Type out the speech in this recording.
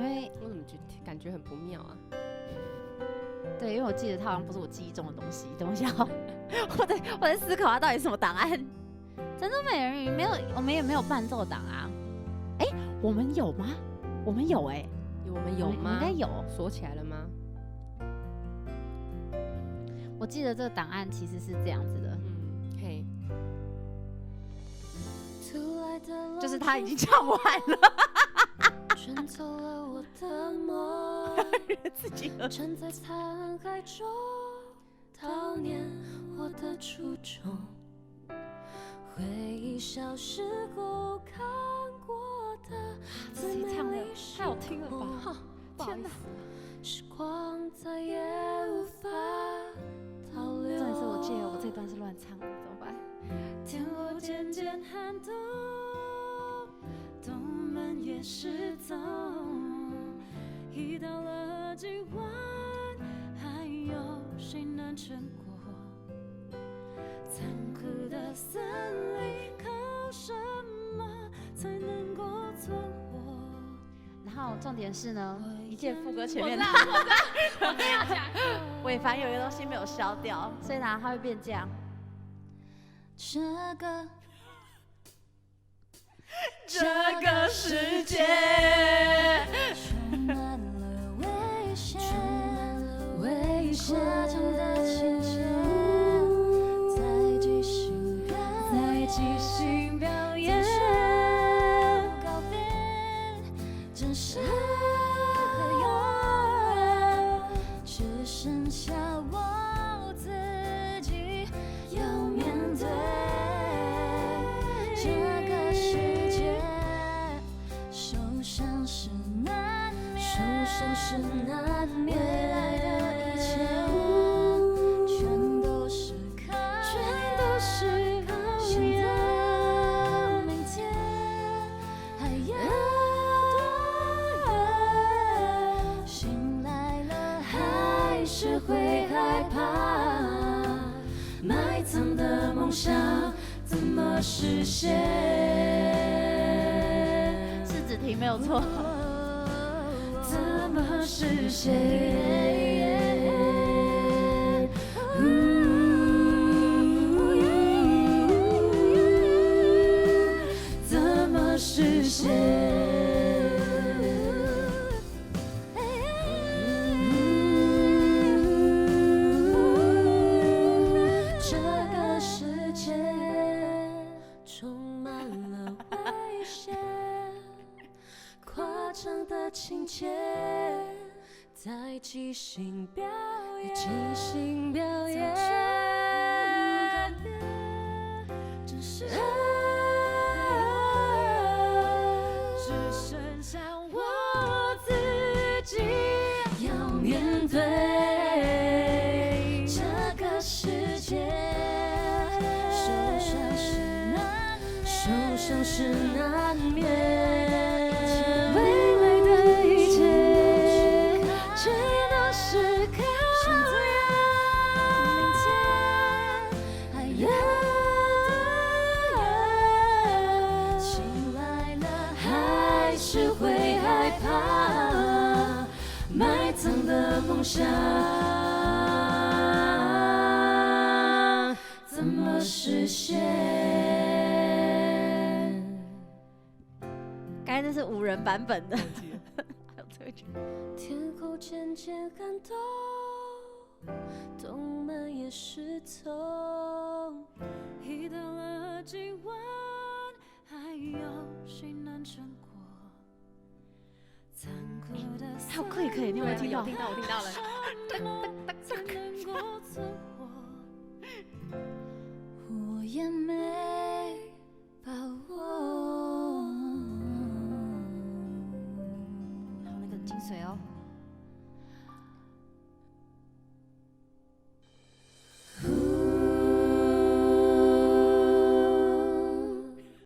因为我怎么感觉很不妙啊？对，因为我记得它好像不是我记忆中的东西。等一下哦，我在思考它到底是什么档案。珍珠美人鱼没有，我们也没有伴奏档啊。我们有吗？我们有我们有吗？应该有。锁起来了吗？我记得这个档案其实是这样子的，嘿，就是他已经唱完了，卷走了我的梦，自己喝。沉在沧海中，悼念我的初衷。回忆小时候看过的最美丽时太好听了空，吧！天哪！时光再也无法倒流。重点是我记得我这段是乱唱的，怎么办？天后渐渐寒冬，冬们也失踪。已到了今晚，还有谁能撑过残酷的森林？靠什么才能够存活？然后重点是呢，一切副歌前面的我正要讲，尾凡有一个东西没有消掉，所以呢它会变这样。这个世界充满了危险，危险的情节，在即兴表演，告别真实和永远，只剩下我自己要面对。这个世界受伤是难免，未来的一切全都是考验，明天还有多远？醒来了还是会害怕，埋藏的梦想怎么实现？是子婷没有错。怎么实现？怎么实现？这个世界充满了危险，夸张的情节，在即兴表演，只剩下我自己要面对这个世界，受伤是难免，未来的一切全都是考验，明天还有多远？醒来了还是会害怕，埋藏的梦想怎么实现？刚才这是5人版本的，还有这一句。天后渐渐寒冬，冬们也失踪。已到了今晚，还有谁能撑过残酷的森林？还有 click 耶，你有没有听到？我听到了。才能够存活？我也没把握。还有那个精髓哦。